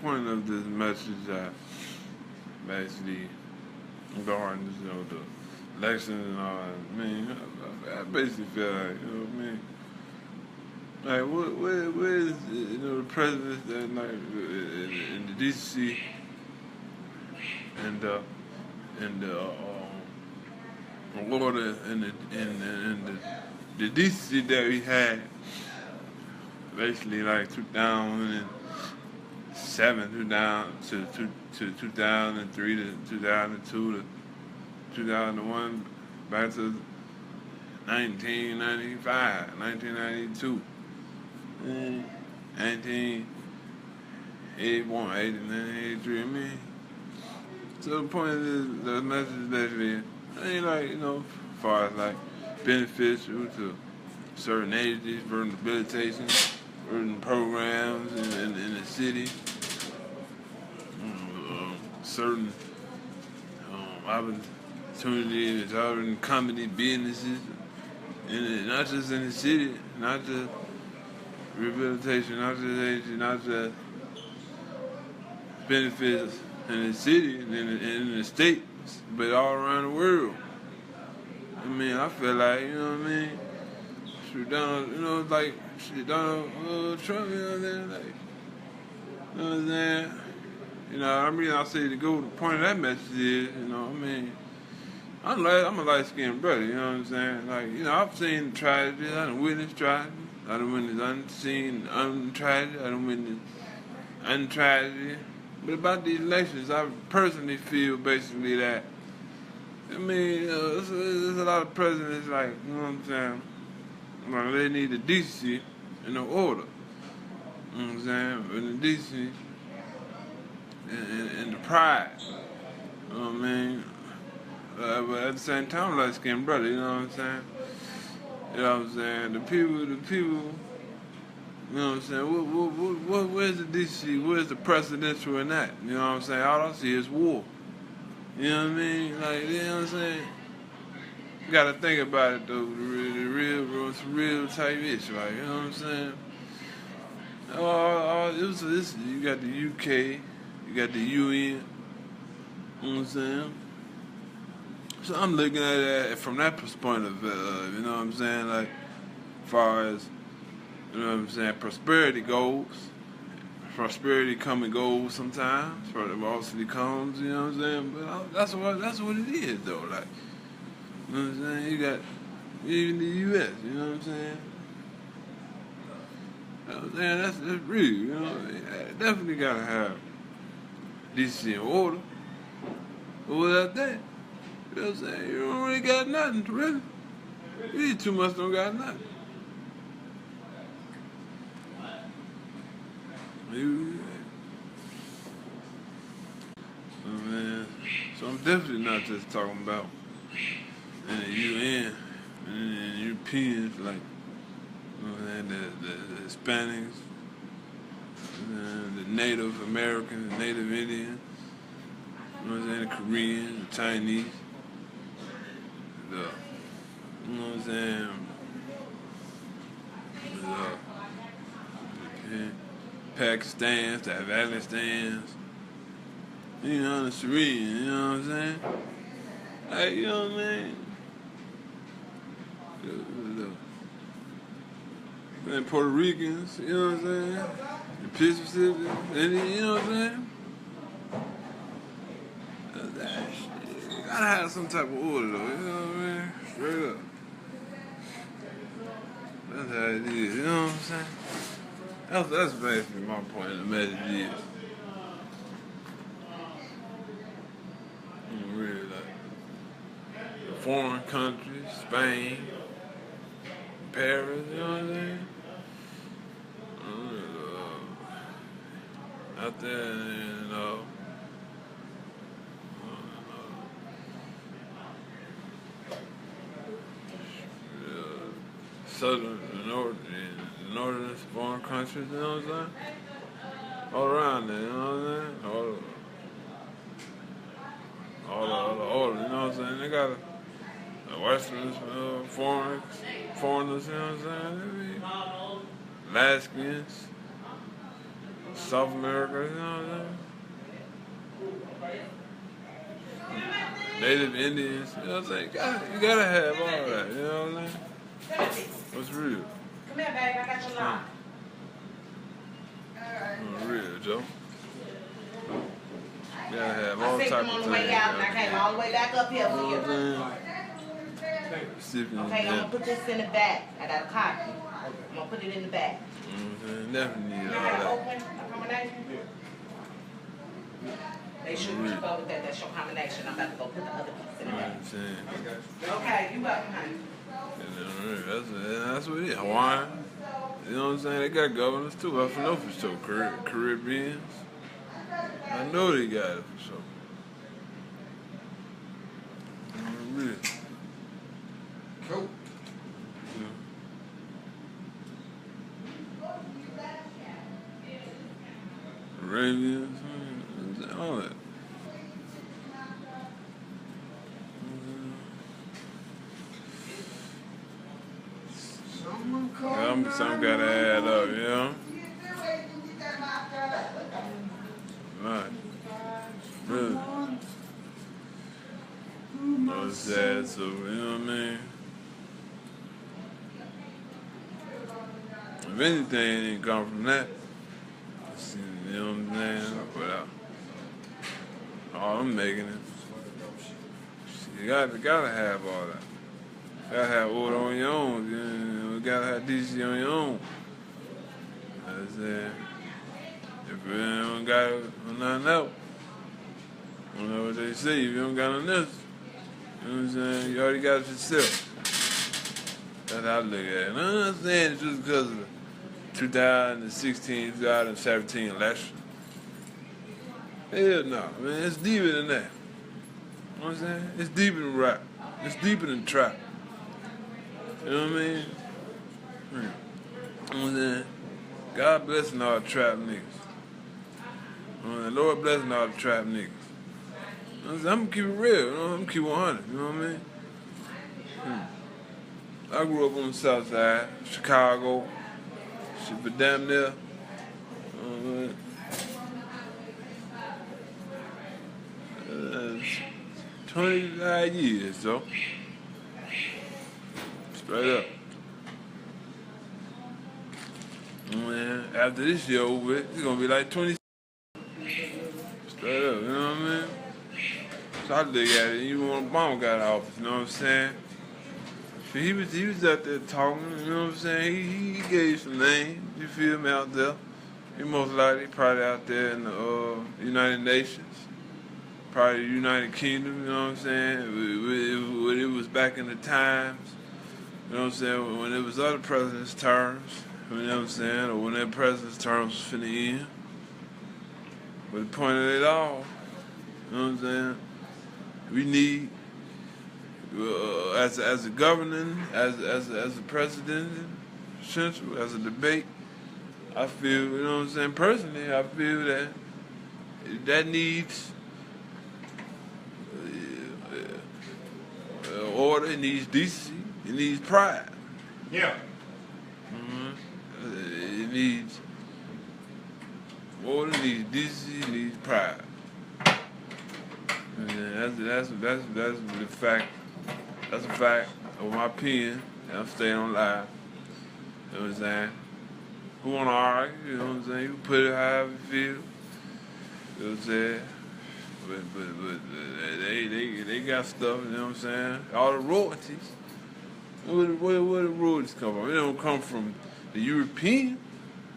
point of this message, basically regarding the elections and all that. I mean, I basically feel like, what I mean? Like, where is, the president that, like, in the decency and order and the decency that we had, basically, like, 2007, 2003 to 2002 to 2001, back to 1995, 1992, 1981, 89, 83. I mean, so the point is, the message basically ain't like, as far as like beneficial to certain ages, rehabilitation, certain programs in the city, certain opportunities, certain comedy businesses, and not just in the city, not just rehabilitation, not just age, not just benefits in the city and in the state, but all around the world. I mean, I feel like, what I mean? Donald, Donald Trump, like, what I'm saying? I say to go, the point of that message is, I mean, I'm a light-skinned brother, you know what I'm saying? Like, I've seen tragedy, I done witnessed tragedy, I done witnessed unseen, tragedy, I done witnessed untragedy. But about these elections, I personally feel basically that, I mean, there's a lot of presidents, like, you know what I'm saying? Like, they need the decency and the order. You know what I'm saying? And the decency and the pride. You know what I mean? But at the same time, like skin brother, you know what I'm saying? You know what I'm saying? The people, you know what I'm saying? Where's the decency? Where's the presidential in that? You know what I'm saying? All I see is war. You know what I mean? Like, you know what I'm saying? You gotta think about it though, the real type issue, like, you know what I'm saying? You got the UK, you got the UN, you know what I'm saying? So I'm looking at it from that perspective, you know what I'm saying? Like, as far as, you know what I'm saying, prosperity goes. Prosperity come and goes sometimes. Prosperity comes, you know what I'm saying? But that's what it is though. Like, you know what I'm saying? You got even the U.S. You know what I'm saying? You know what I'm saying? That's real. You know, definitely gotta have decency and order. But without that, you know what I'm saying? You don't really got nothing, really. You eat too much, don't got nothing. Man. So I'm definitely not just talking about in the UN and the Europeans, like, you know what I'm saying, the Hispanics, the Native Americans, the Native Indians, you know what I'm saying, the Koreans, the Chinese, you know what I'm saying, the Pakistans, the Afghanistans, the Syrians, you know what I'm saying? Like, you know what I mean? And Puerto Ricans, you know what I'm saying? The Pacific, and you know what I'm saying? That shit. You gotta have some type of order though, you know what I mean? Straight up. That's how it is, you know what I'm saying? That's basically my point of the message is. Really, like, foreign countries, Spain, Paris, you know what I'm saying? Out there, southern, the northern foreign countries, you know what I'm saying? All around there, you know what I'm saying? All the order, you know what I'm saying? They got Westerners, foreigners, you know what I'm saying? Alaskans, South America, you know what I'm saying? Native Indians, you know what I'm saying? You gotta have all that, you know what I'm saying? What's real? Come here, babe. I got your lock. What's real, Joe? You gotta have all I types of them things. on the way out, and I came all the way back up here for you. Okay, I'm gonna put this in the back. I got a copy. I'm gonna put it in the back. Definitely need You know all how to that. open a combination? They should keep up with that. That's your combination. I'm about to go put the other piece in the back. Okay, you welcome, honey. That's what it is. Hawaiian. You know what I'm saying? They got governors too. I know for sure. Caribbeans. I know they got it for sure. Really. Cool. Arabians, all that. Some gotta add up, you know? Right. Really. No sad, so you know what I mean? If anything, it didn't come from that. You know what I'm saying? Without all I'm making it. You gotta have all that. You gotta have order on your own. You gotta have decency on your own. I said, if you don't got nothing else, you know what they say, if you don't got nothing else, you know what I'm saying, you already got it yourself. That's how I look at it. And I'm not saying it's just because of the 2016, 2017 election. Hell no, man, it's deeper than that. You know what I'm saying? It's deeper than rap. It's deeper than trap. You know what I mean? You know what I'm saying? God blessing all the trap niggas. You know, the Lord blessing all the trap niggas. You know what I'm saying? I'm gonna keep it real. You know, I'm gonna keep 100. You know what I mean? I grew up on the south side, Chicago. Shit, but damn near. 25 years, so. Straight up. Man, after this year over with, it's gonna be like 20. Straight up, you know what I mean? So I look at it, even when Obama got out of office, you know what I'm saying? He was out there talking, you know what I'm saying? He gave some names, you feel me, out there. He most likely probably out there in the United Nations, probably the United Kingdom, you know what I'm saying? When it was back in the times, you know what I'm saying, when it was other presidents' terms, you know what I'm saying, or when their president's terms was finna end. But the point of it all, you know what I'm saying, we need, as a governing, as a president, central, as a debate, I feel, you know what I'm saying, personally, I feel that needs order, it needs decency, it needs pride. Yeah. It needs order, it needs decency, it needs pride. And that's the fact. That's a fact of my opinion. And I'm staying on live. You know what I'm saying? Who wanna argue? You know what I'm saying? You can put it however you feel. You know what I'm saying? But they got stuff. You know what I'm saying? All the royalties. Where the royalties come from? It don't come from the European.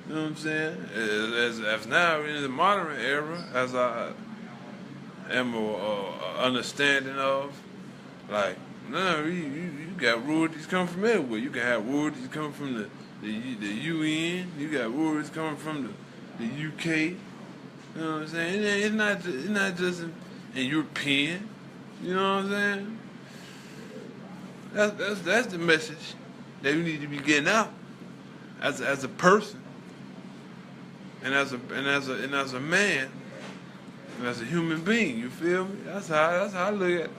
You know what I'm saying? As now in the modern era, as I am understanding of, like, no, you got royalties coming from everywhere. You can have royalties coming from the UN. You got royalties coming from the UK. You know what I'm saying? It's not just in European. You know what I'm saying? That's the message that we need to be getting out as a person and as a man and as a human being. You feel me? That's how I look at it.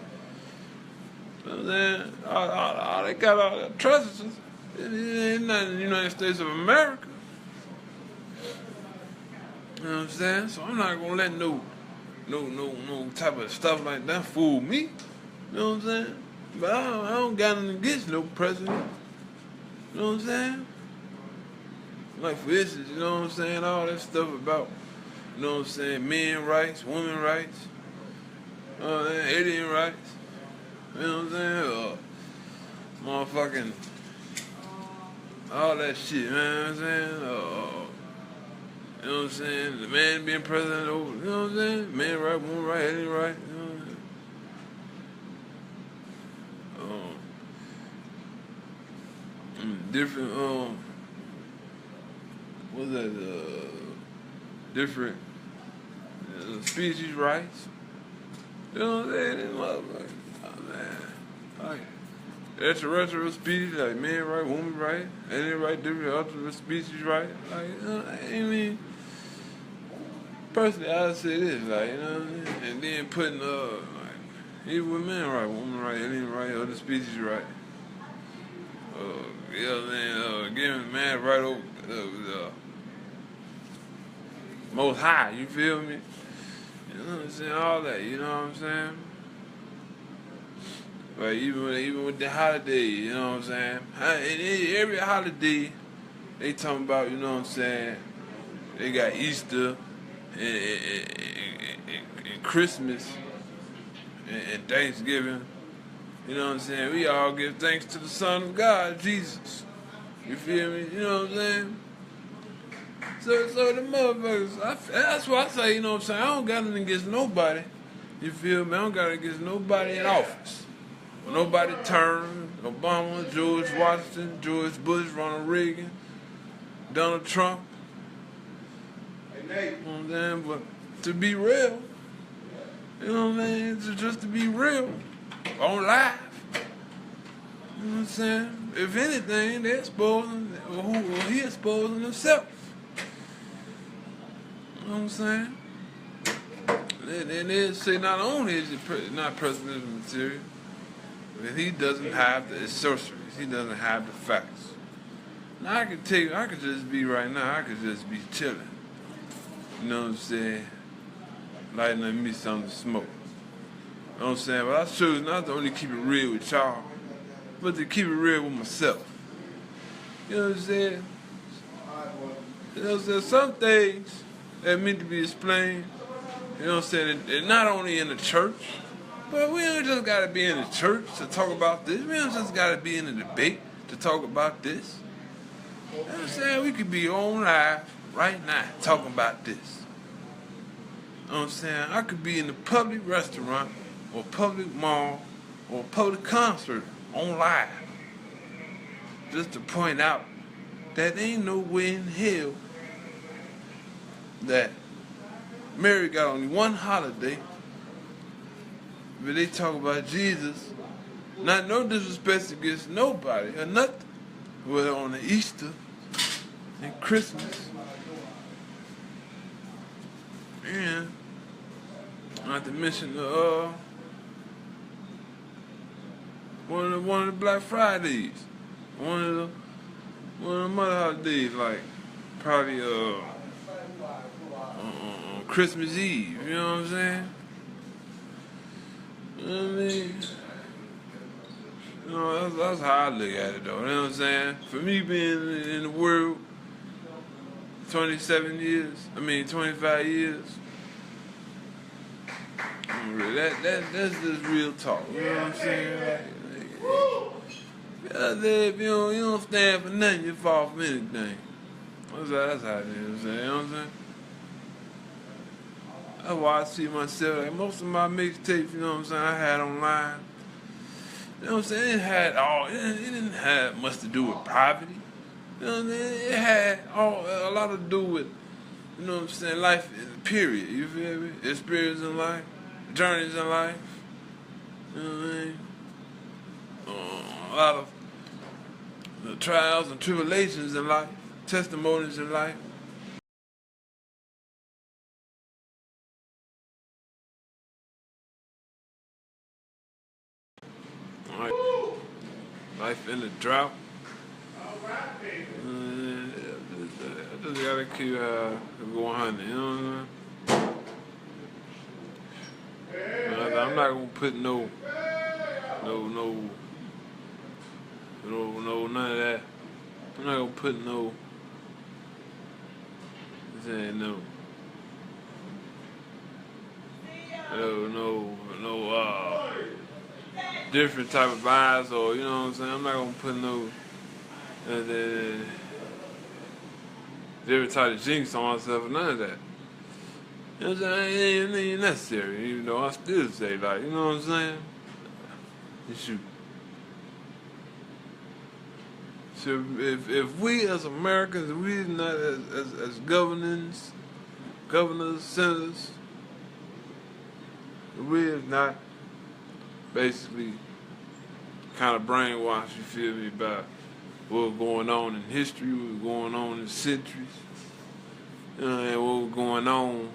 You know what I'm saying? All they got all that trust us. It ain't not in the United States of America. You You know what I'm saying? So I'm not gonna let no type of stuff like that fool me. You know what I'm saying? But I don't got nothing against no president. You know what I'm saying? Like for instance, you know what I'm saying? All that stuff about, you know what I'm saying, men rights, women rights, alien rights. You know what I'm saying? Motherfucking all that shit, man. You know what I'm saying? You know what I'm saying? The man being president over, you know what I'm saying? Man right, woman right, alien right. You know what I'm saying? Different what's that? Different species rights. You know what I'm saying? This motherfucker, oh, man, like extraterrestrial species, like man right, woman right, alien right, different other species right. Like, I mean, personally, I'd say this, like, you know what I mean? And then putting like even with men right, woman right, alien right, other species right. You know what I'm saying? Giving man right over the most high, you feel me? You know what I'm saying? All that, you know what I'm saying? Like even with the holiday, you know what I'm saying? And every holiday, they talking about, you know what I'm saying? They got Easter and Christmas and Thanksgiving. You know what I'm saying? We all give thanks to the Son of God, Jesus. You feel me? You know what I'm saying? So the motherfuckers, that's why I say, you know what I'm saying? I don't got nothing against nobody. You feel me? I don't got it against nobody in office. Nobody turned. Obama, George Washington, George Bush, Ronald Reagan, Donald Trump. You know what I'm saying? But to be real, you know what I'm saying? Just to be real, on live. You know what I'm saying? If anything, they're exposing, or he exposing himself. You know what I'm saying? And they say not only is it not presidential material, but he doesn't have the sorceries. He doesn't have the facts. Now I could just be right now, I could just be chilling. You know what I'm saying? Lighting me something to smoke. You know what I'm saying? But I choose not to only keep it real with y'all, but to keep it real with myself. You know what I'm saying? You know what I'm saying? Some things that meant to be explained, you know what I'm saying? And not only in the church, but we don't just gotta be in the church to talk about this. We don't just gotta be in a debate to talk about this. You know what I'm saying? We could be on live right now talking about this. You know what I'm saying? I could be in the public restaurant or public mall or public concert on live just to point out that ain't no way in hell that Mary got only one holiday, but they talk about Jesus, not no disrespect against nobody or nothing, but on the Easter and Christmas, and not to mention the one of the Black Fridays, one of the other holidays, like probably Christmas Eve. You know what I'm saying? You know what I mean? You know, that's how I look at it, though. You know what I'm saying? For me being in the world 25 years, that's just real talk. You know what I'm saying? If you don't stand for nothing, you fall for anything. That's how it is. You know what I'm saying? That's why I see myself, like most of my mixtapes, you know what I'm saying, I had online. You know what I'm saying? It didn't have much to do with poverty. You know what I'm saying? It had a lot to do with, you know what I'm saying, life, period. You feel me? Experience in life, journeys in life. You know what I mean? A lot of the trials and tribulations in life, testimonies in life. Life in the drought. I just just gotta keep going hunting, you know what I'm saying? I'm not gonna put no, none of that. I'm not gonna put no, saying different type of vibes, or you know what I'm saying. I'm not gonna put no different type of jinx on myself or none of that. You know what I'm saying? It ain't necessary, even though I still say, like, you know what I'm saying? Shoot. So if we as Americans, we not as governors, senators, we is not basically kind of brainwashed, you feel me, about what's going on in history, what's going on in centuries, you know, and what was going on, you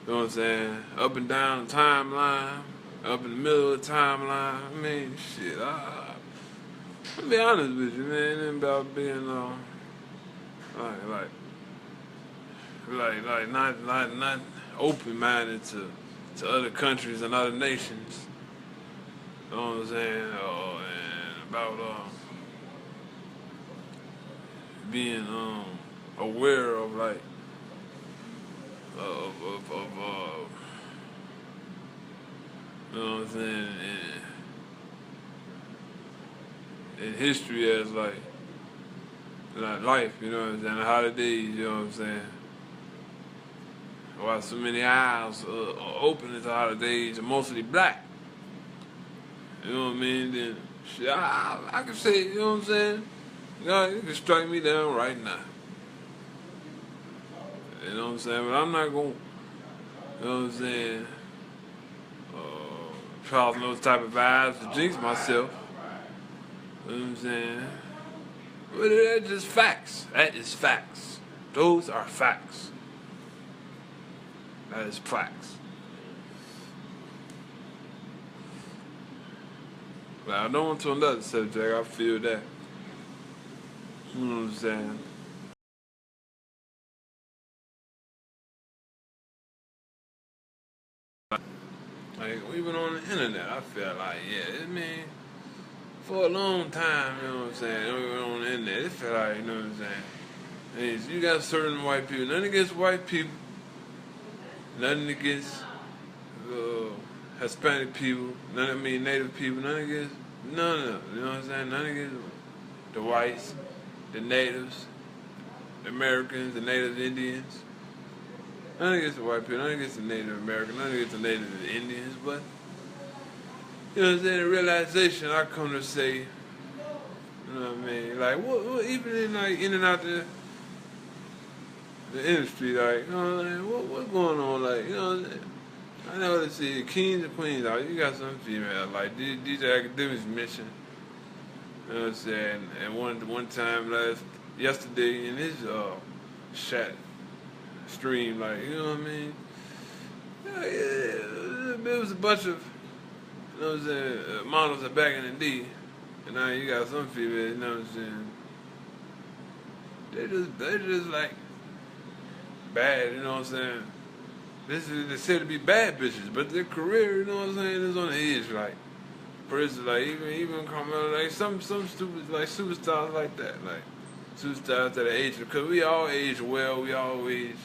know what I'm saying, up and down the timeline, up in the middle of the timeline. I mean, shit, I'll be honest with you, man. It ain't about being not open-minded to other countries and other nations. You know what I'm saying? And about being aware of you know what I'm saying, in history as like life, you know what I'm saying, the holidays, you know what I'm saying. Why so many eyes open at the holidays are mostly black. You know what I mean? Then shit, I can say, you know what I'm saying? You can strike me down right now. You know what I'm saying? But I'm not gonna, you know what I'm saying, follow those type of vibes to jinx myself. You know what I'm saying? But that's just facts. That is facts. Those are facts. That is facts. But I don't want to another subject. I feel that. You know what I'm saying? Like, even on the internet, I feel like, yeah, I mean, for a long time, you know what I'm saying, even on the internet, it felt like, you know what I'm saying, hey, you got certain white people, nothing against white people, nothing against Hispanic people, native people, nothing against, none of them, you know what I'm saying, nothing against the whites, the natives, the Americans, the native Indians. Nothing against the white people, nothing against the Native Americans, nothing against the Native Indians, but, you know what I'm saying, the realization I come to say, you know what I mean, like, what even in and out the industry, like, you know what I mean, what's going on, like, you know what I'm saying, I know to see kings and queens out, you got some females, like, these academics mentioned, you know what I'm saying, and one time yesterday in his chat, stream, like, you know what I mean? Yeah, it was a bunch of, you know what I'm saying, models are back in the D, and now you got some females, you know what I'm saying? They're just like bad, you know what I'm saying? They said to be bad bitches, but their career, you know what I'm saying, is on the edge, like, for instance, like, even come out, like, some stupid, like, superstars like that, like, superstars that are aged, because we all age well, we all age,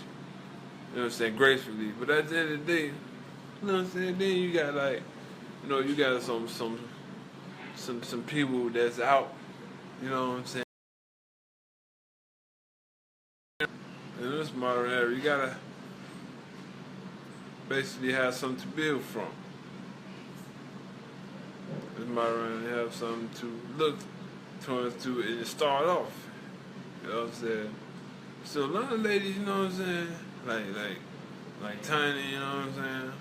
you know what I'm saying, gracefully. But at the end of the day, you know what I'm saying, then you got like, you know, you got some people that's out, you know what I'm saying. In this modern era, you gotta basically have something to build from. This modern era, have something to look towards to and start off. You know what I'm saying? So a lot of ladies, you know what I'm saying, like Tiny, you know what I'm saying?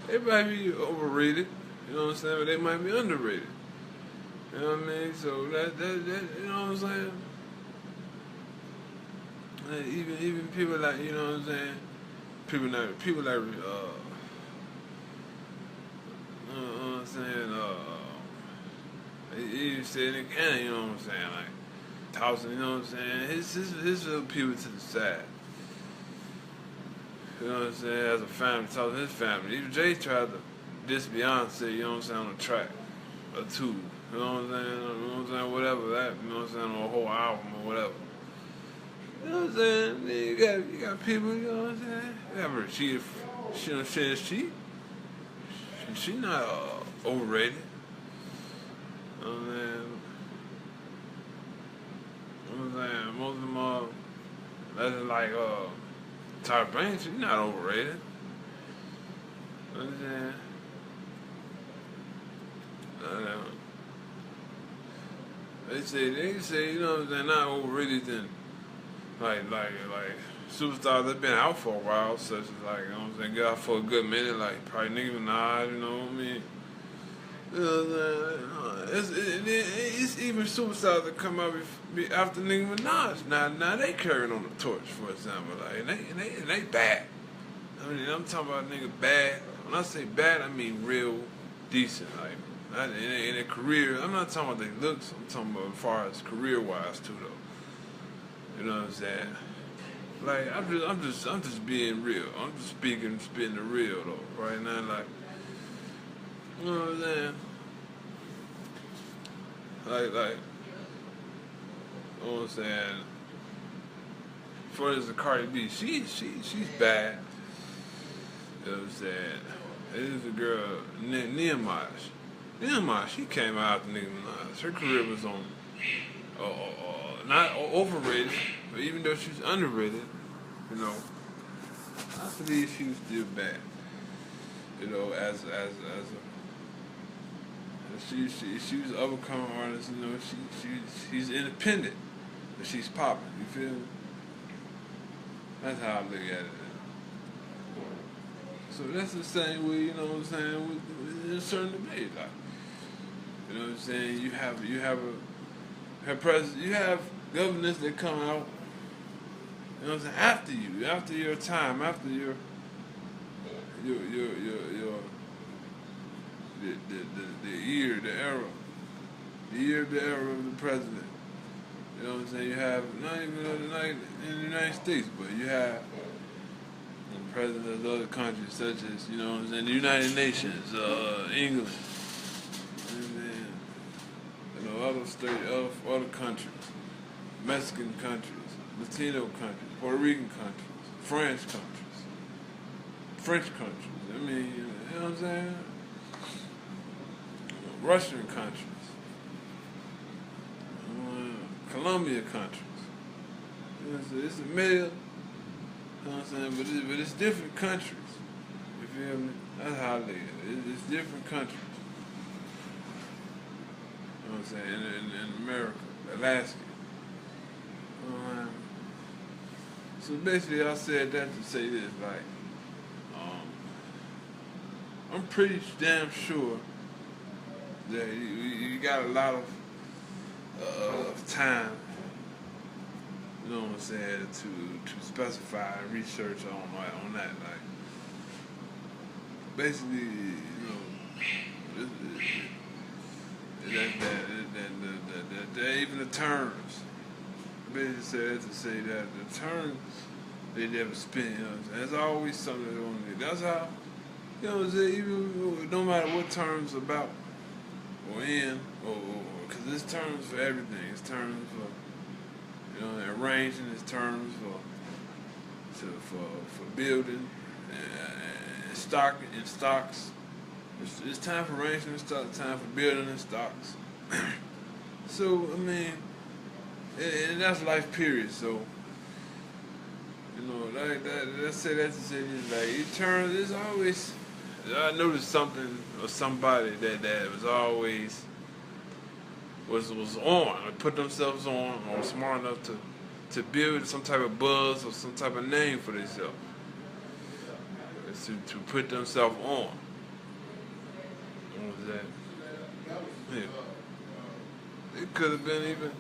They might be overrated, you know what I'm saying, but they might be underrated. You know what I mean? So that you know what I'm saying? Like even people like, you know what I'm saying? People like you know what I'm saying, you said in Canada, you know what I'm saying? Like tossing, you know what I'm saying? His little people to the side. You know what I'm saying? As a family, talking his family. Even Jay tried to diss Beyonce, you know what I'm saying, on a track or two. You know what I'm saying? You know what I'm saying? Whatever that, you know what I'm saying, on a whole album or whatever. You know what I'm saying? Man, you got people, you know what I'm saying? You have her, she not overrated. You know what I'm saying? You know what I'm saying? Most of them that's like Tyra Banks, she's not overrated. You know what I'm saying? They say, you know, they're not overrated then like superstars that been out for a while, such as like, you know what I'm saying, get out for a good minute, like probably Nicki Minaj, you know what I mean? You know what I'm saying? It's even superstars that come out after Nicki Minaj. Now they carrying on the torch, for example, like, and they bad. I mean, I'm talking about nigga bad. When I say bad, I mean real decent, like. In their career, I'm not talking about their looks. I'm talking about as far as career-wise too, though. You know what I'm saying? Like I'm just being real. I'm just spitting the real though, right now. Like, you know what I'm saying? Like, you know what I'm saying? For instance, Cardi B, she's bad. You know what I'm saying? This is a girl, Nehemiah. She came out after Nicki Minaj. Her career was on, not overrated, but even though she was underrated, you know, I believe she was still bad. You know, as she was an up-and-coming artist. You know, she's independent, but she's popping. You feel me? That's how I look at it. So that's the same way, you know what I'm saying, with a certain debate, like. You know what I'm saying? You have governors that come out, you know what I'm saying, after your time, after the era of the president. You know what I'm saying? You have not even in the United States, but you have presidents of other countries, such as, you know what I'm saying, the United Nations, England. Other countries, Mexican countries, Latino countries, Puerto Rican countries, French countries. I mean, you know what I'm saying? Russian countries, Colombia countries. You know what I'm saying? It's a middle, you know what I'm saying? But it's different countries. You feel me? That's how they it's different countries. You know what I'm saying, in America, Alaska. So basically I said that to say this, like, I'm pretty damn sure that you got a lot of time, you know what I'm saying, to specify and research on that, like, basically, you know, that even the terms, basically said to say that the terms they never spend, you know what I'm saying? There's always something that on there. That's how, you know what I'm saying, even no matter what terms about or in, or because there's terms for everything. It's terms for, you know, arranging, it's terms for building, and stocks. It's time for arranging and stocks, time for building and stocks. So, I mean, and that's life period, so, you know, like that, let's say that's to say this, like, it turns, there's always, I noticed something or somebody that was always, was on, or put themselves on, or smart enough to build some type of buzz or some type of name for themselves. To put themselves on. What was that? Yeah. It could have been even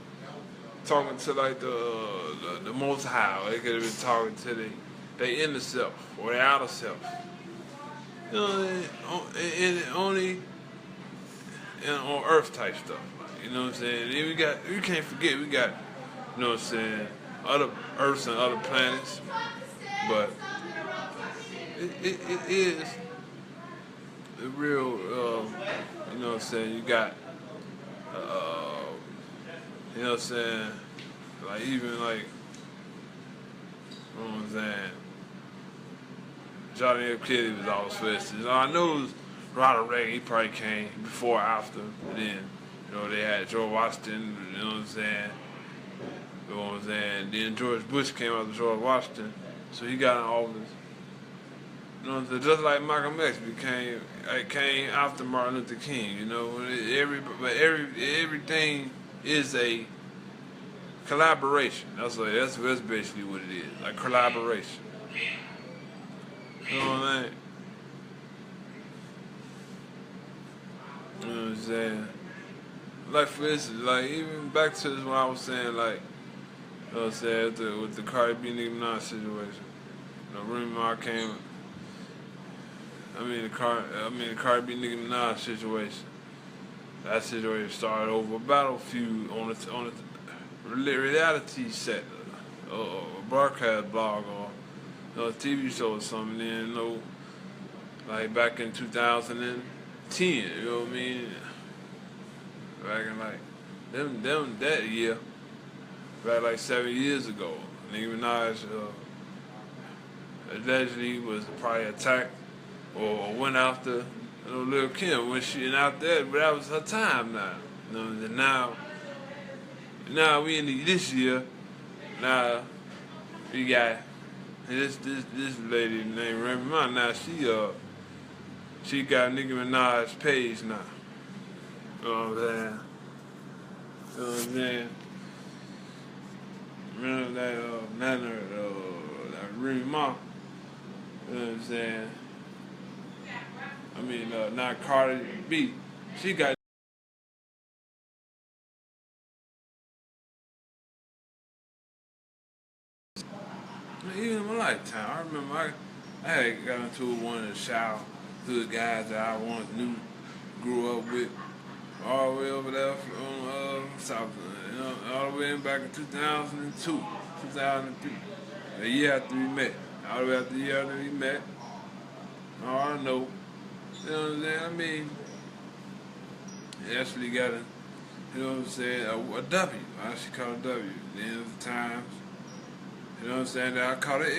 talking to like the Most High. Or they could have been talking to their inner self or their outer self. You know, and only on earth type stuff. You know what I'm saying? And we can't forget we got you know what I'm saying, other Earths and other planets, but it is a real, you know what I'm saying, you got, you know what I'm saying, like even like, you know what I'm saying, Johnny F. Kennedy was always first. I know it was Ronald Reagan, he probably came before or after, and then, you know, they had George Washington, you know what I'm saying, you know what I'm saying, then George Bush came after George Washington, so he got in office. You know what I'm saying? Just like Malcolm X came after Martin Luther King, you know, everything is a collaboration. That's basically what it is, like collaboration. You know what I mean? You know what I'm saying? Like for instance, like even back to this when I was saying like, you know what I'm saying, with the Cardi B Nicki Minaj situation. You know, Remy Ma came. The Cardi B Nicki Minaj situation. That situation started over a battlefield on a reality set, or a broadcast blog, or a TV show or something. Then, you know, like back in 2010, you know what I mean? Back in like that year, back like 7 years ago, Nicki Minaj allegedly was probably attacked or went after, you know, Lil' Kim when she and out there, but that was her time now. You know, and now we in this year. Now we got this lady named Remy Ma. Now she got Nicki Minaj's page now. You know what I'm saying? You know what I'm saying? Remember that Remy Ma. You know what I'm saying? Not Cardi B. She got even in my lifetime. I remember I had got into one of the childhood guys that I once knew, grew up with, all the way over there from South, you know, all the way in back in 2002, 2003, a year after we met. All the way after the year after we met. All I know. You know what I'm saying? He actually got a, you know what I'm saying, a W. I actually called a W. At the end of the times, you know what I'm saying, that I called it L.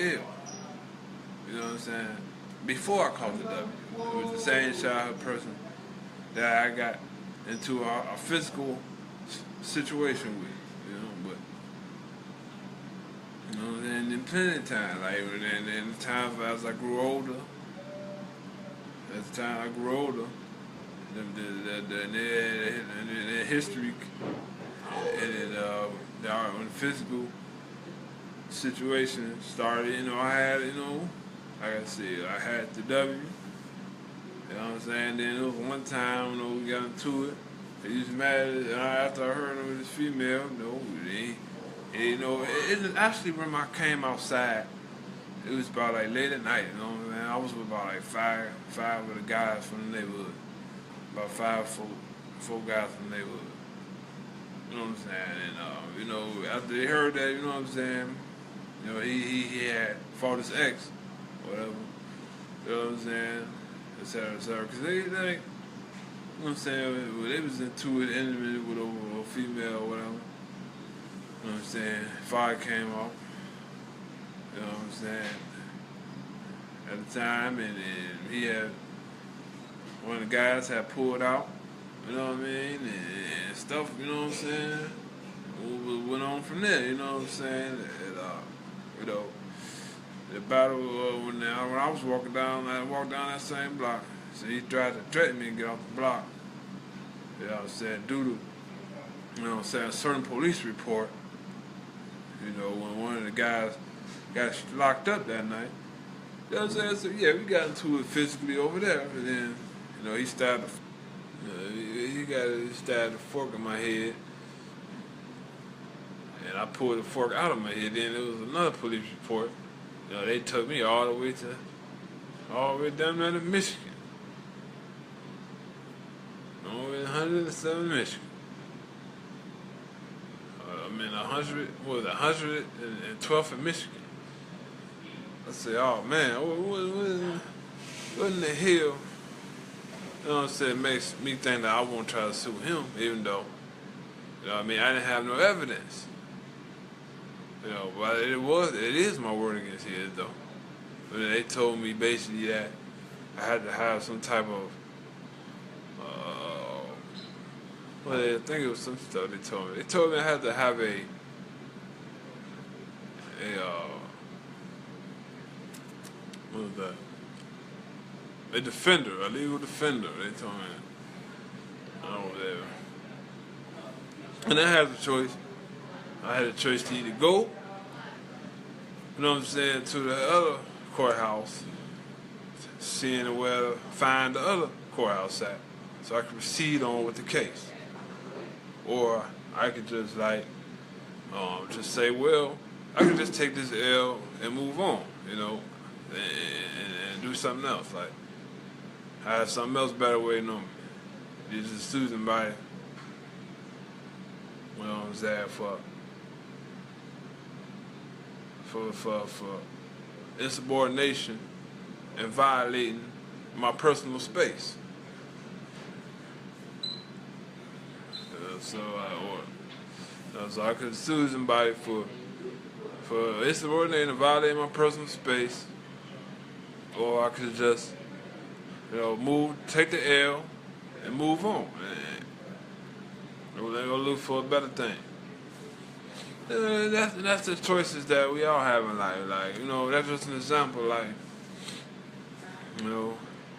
You know what I'm saying? Before I called it W. It was the same childhood person that I got into a physical situation with, you know, but, you know, then in plenty of time, like, in the times as I grew older, the history and when the physical situation started, you know, I had, you know, like I said, I had the W, you know what I'm saying? Then there was one time, you know, we got into it. It was mad after I heard him with this female, you know, it actually when I came outside, it was about like late at night, you know what I'm saying? I was with about like five of the guys from the neighborhood. About four guys from the neighborhood. You know what I'm saying? And, you know, after they heard that, you know what I'm saying? You know, he had fought his ex, whatever. You know what I'm saying? Et cetera. Because they, you know what I'm saying? They was into it, intimate with a female or whatever. You know what I'm saying? Fire came off. You know what I'm saying? At the time, and he had, one of the guys had pulled out, you know what I mean, and stuff, you know what I'm saying, went on from there, you know what I'm saying, and, you know, the battle, when I was walking down, I walked down that same block, so he tried to threaten me to get off the block, you know what I'm saying, due to, you know what I'm saying, a certain police report, you know, when one of the guys got locked up that night. You know what I'm saying? So yeah, we got into it physically over there, and then, you know, he stabbed the fork in my head, and I pulled the fork out of my head. Then there was another police report. You know, they took me all the way down there to Michigan, all the way to 107 Michigan. I'm in 112th in Michigan. I say, oh man, what in the hell? You know what I'm saying? Makes me think that I won't try to sue him, even though, you know what I mean, I didn't have no evidence. You know, but it is my word against his though. But they told me basically that I had to have some type of, well, I think it was some stuff they told me. They told me I had to have a what was that? A defender, a legal defender. They told me. Whatever. And I had the choice. I had a choice to either go, you know what I'm saying, to the other courthouse, seeing where to find the other courthouse at, so I could proceed on with the case. Or I could just just say, well, I could just take this L and move on, you know, and do something else. Like, I have something else better waiting on me. You just sue somebody, you know what I'm saying, for insubordination and violating my personal space. So I could sue somebody for insubordinating and violating my personal space, or I could just, you know, take the L and move on, and they're gonna look for a better thing. That's the choices that we all have in life. Like, you know, that's just an example. Like, you know,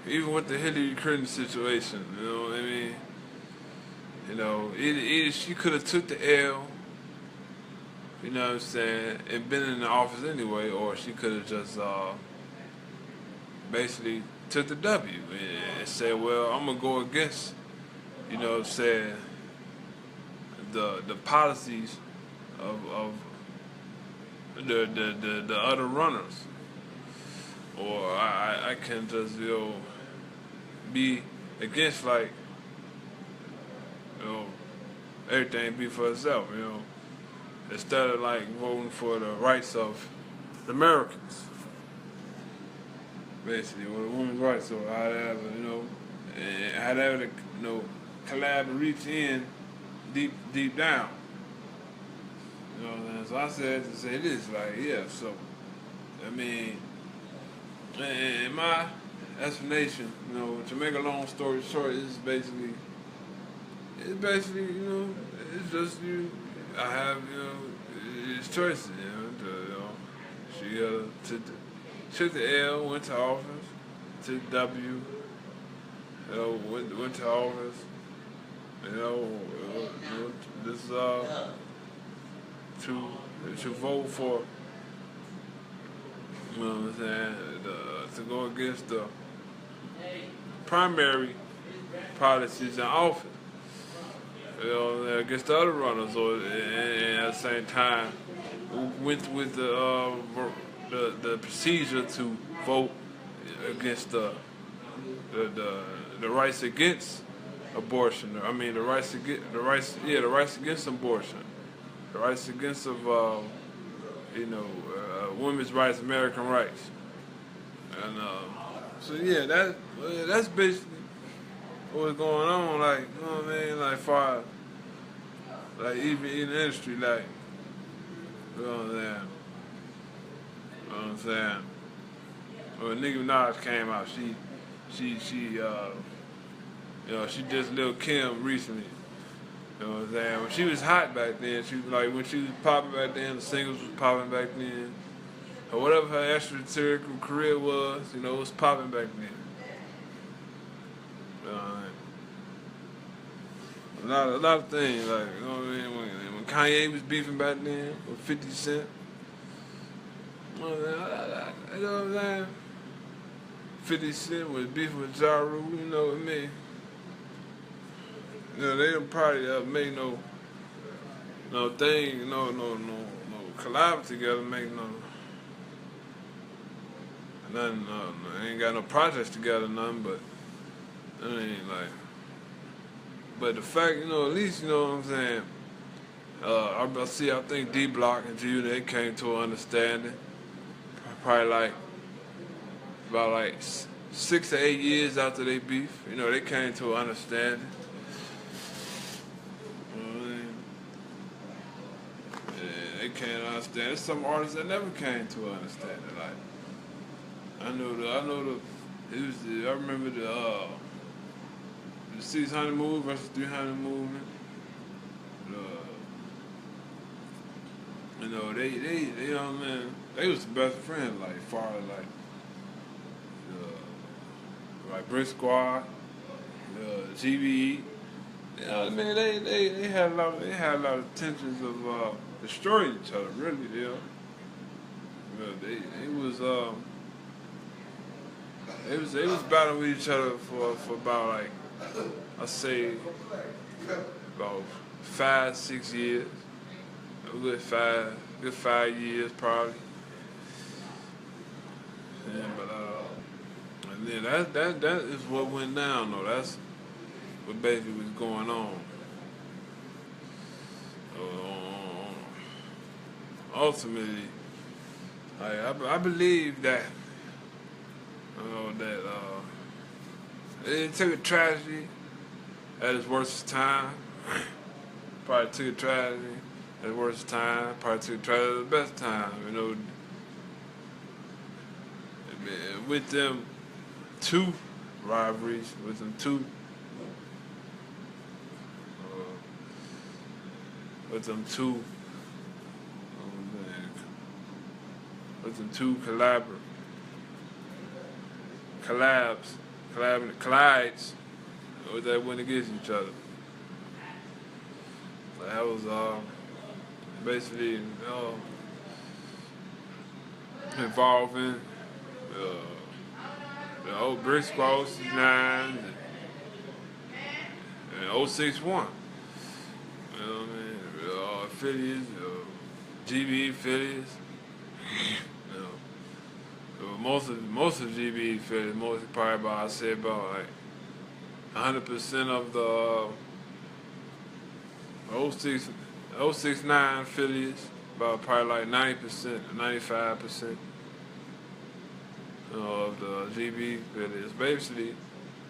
even with the Hillary Clinton situation, you know what I mean? You know, either she could have took the L, you know what I'm saying, and been in the office anyway, or she could have just basically took the W and said, well, I'm going to go against, you know what I'm saying, the policies of the other runners. Or I can just, you know, be against, like, you know, everything be for itself, you know, instead of like voting for the rights of the Americans, basically, or the women's rights, or however, you know, and however, you know, collab and reach in deep down, you know what I'm saying? So I said to say this, like, yeah, so, I mean, in my explanation, you know, to make a long story short, it's basically, you know, it's just I have, you know, it's choices, you know, she took the L, went to office, took W, you know, went to office, you know, this to vote for, you know what I'm saying, to go against the primary policies in office. You know, against the other runners, or and at the same time, went with the procedure to vote against the rights against abortion. I mean, the rights against abortion, the rights against you know, women's rights, American rights, and so yeah, that's basically what's going on, like, you know what I mean, like, far, like, even in the industry, like, you know what I'm saying, when Nicki Minaj came out, she you know, she did Lil' Kim recently, you know what I'm saying, when she was hot back then, she was like, when she was popping back then, the singles was popping back then, or whatever her extracurricular career was, you know, it was popping back then. A lot of things, like, you know what I mean, when Kanye was beefing back then with 50 Cent, you know what I'm saying, 50 Cent was beefing with Ja Rule, you know what I mean, you know, they didn't probably make no thing, no collab together, make nothing, ain't got no projects together, nothing, but I mean, like, but the fact, you know, at least, you know what I'm saying, I think D Block and G Unit, they came to an understanding. Probably like about like 6 to 8 years after they beef, you know, they came to an understanding. You know what I mean? Yeah, they can't understand. There's some artists that never came to an understanding. Like I remember the 600 move versus 300 movement. You know, they you know, man, they was the best friends, like far as like Brick Squad, GBE. You know what I mean? They had a lot of tensions of destroying each other, really, you know. They was battling with each other for about like I say about 5, 6 years. A good 5 years probably. Yeah, but and then that is what went down though. That's what basically was going on. Ultimately, I believe that that it took a tragedy at its worst time. Probably took a tragedy at the worst time. Probably took a tragedy at the best time. You know, with them two rivalries, with them two with them two collides that went against each other. So that was basically involving the old Brick Squad 09 and 061. You know what I mean? Affiliates, GB affiliates. You know, most of GB affiliates, probably about I say about like 100% of the 069 affiliates, about probably like 90%, 95% of the GB affiliates. Basically,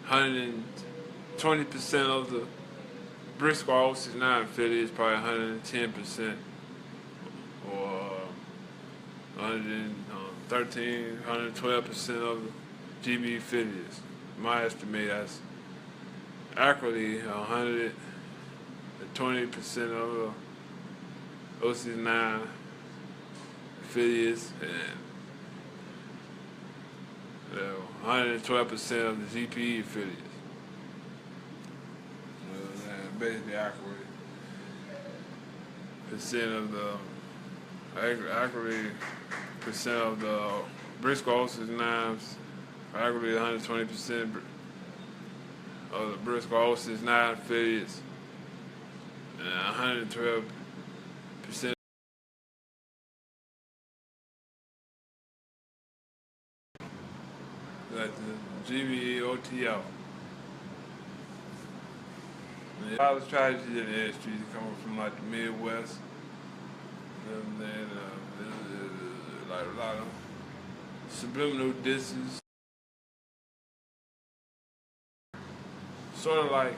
120% of the Brick Squad 069 affiliates, probably 110%, or 113, 112% of the GB affiliates. My estimate, that's accurately 120% of the 069 affiliates and 112% of the GPE affiliates. Basically accurate percent of the Brick Squad 069s, accurately 120% of the Brick Squad 069 affiliates, and 112% like the GBE OTL. A lot of tragedy in the industry coming from like the Midwest, and then like a lot of subliminal disses, sort of like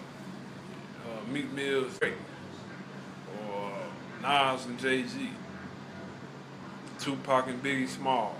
Meek Mill's Drake or Nas and Jay-Z, Tupac and Biggie Small.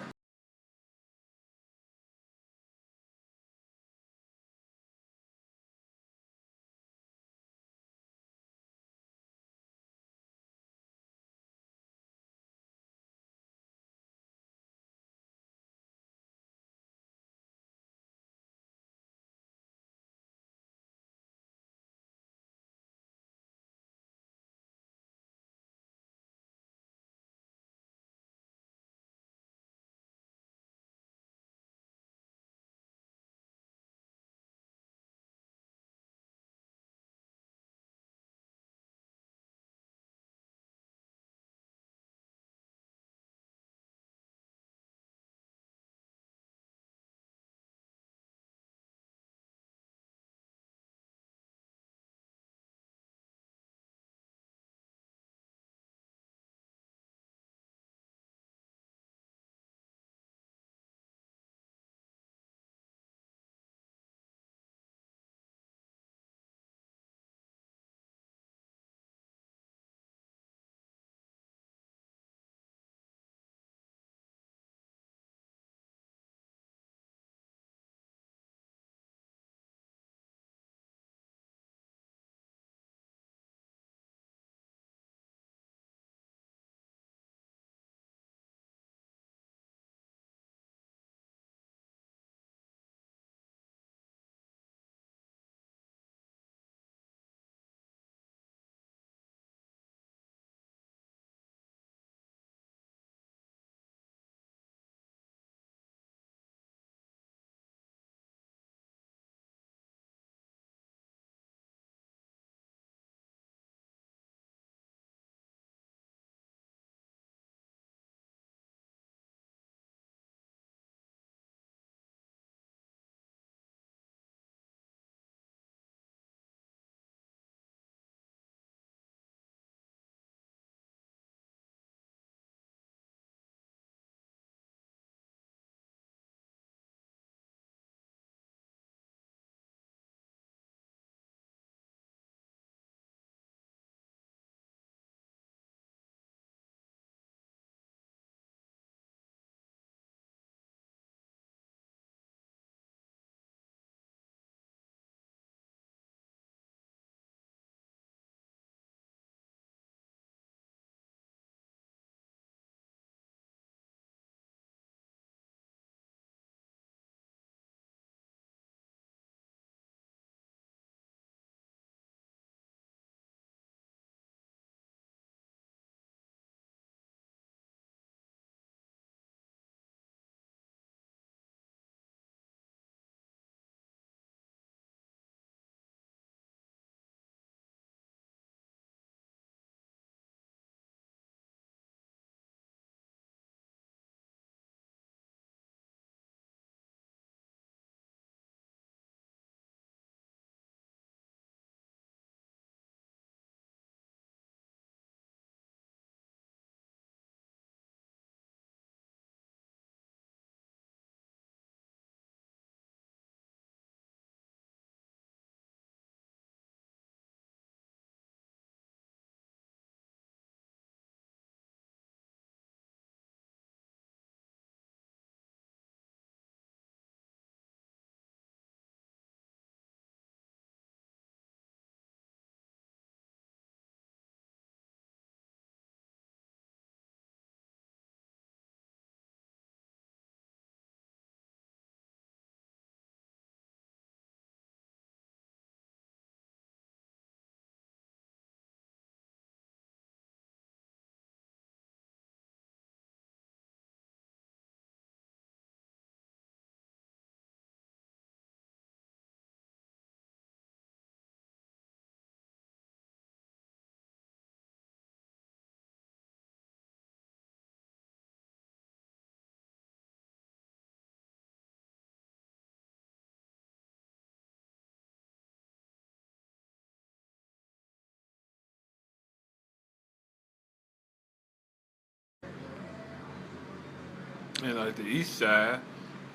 And like the east side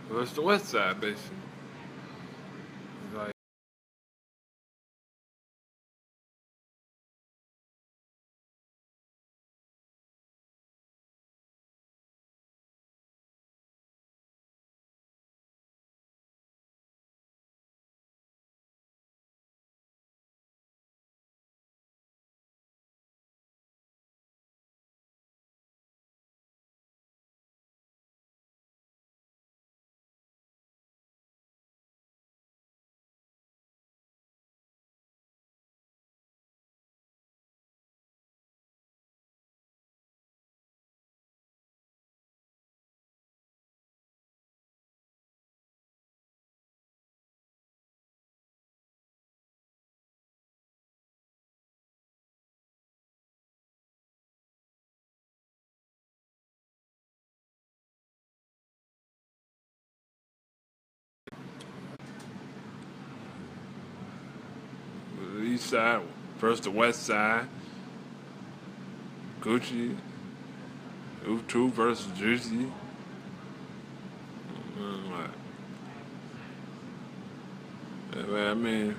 versus the west side, basically. Like, the east side versus the west side. Gucci, U2 versus Juicy. Like, I mean,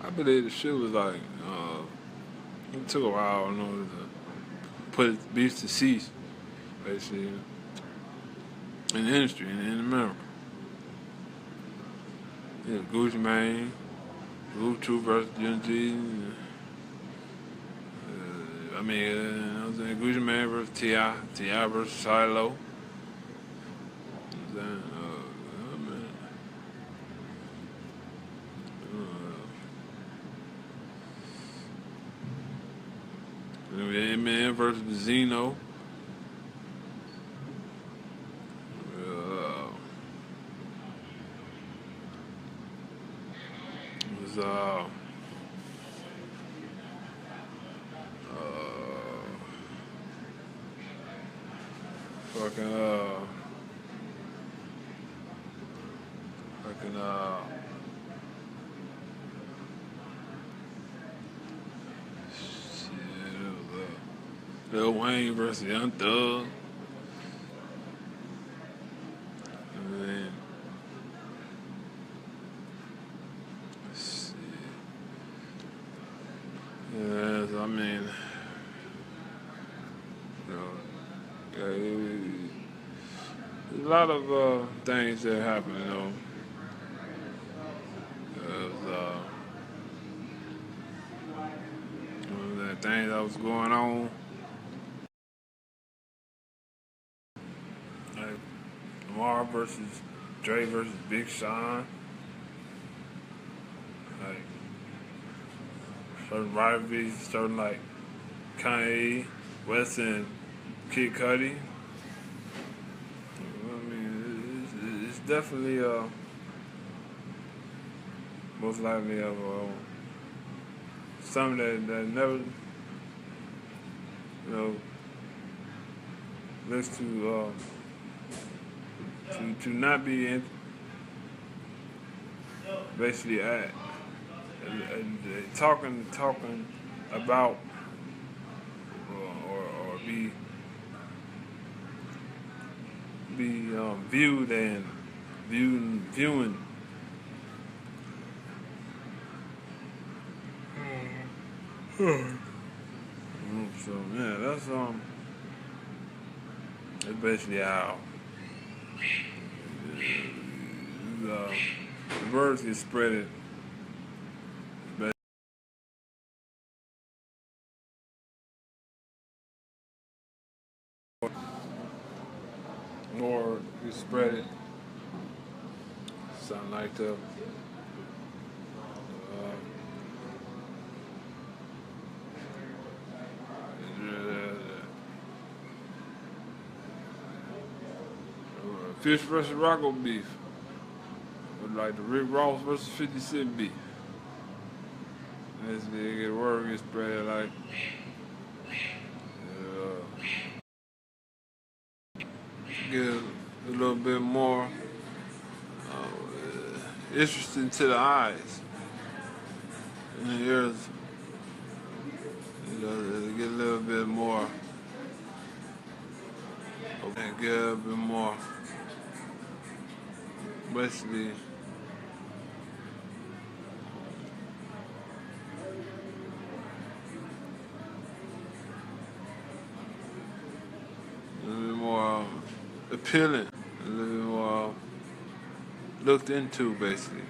I believe the shit was like, it took a while in order to put beef to cease, basically, in the industry, in America. Yeah, Gucci Mane, U2 versus Young G. I mean, you know what I'm saying? Gucci Mane versus T.I. T.I. versus Silo. You know what I'm saying? Eminem versus Zeno. It was fucking fucking shit, it was Lil Wayne versus Young Thug. And then shit. Yeah, so I mean, you know, there's a lot of things that happen, you know. The things that was going on, like Lamar versus Dre versus Big Sean, like certain rivalries, certain like Kanye, West, and Kid Cudi. I mean, it's definitely most likely of something that never, you know, looks to not be in, basically talking about or be viewed and viewing. So yeah, that's basically how the words get spread. More you spread it, something like the Fish versus Rocco beef, or like the Rick Ross versus 50 Cent beef. As they get word get spread, like get a little bit more interesting to the eyes and the ears. You know, get a little bit more, and get a bit more basically a little bit more appealing, a little bit more looked into, basically.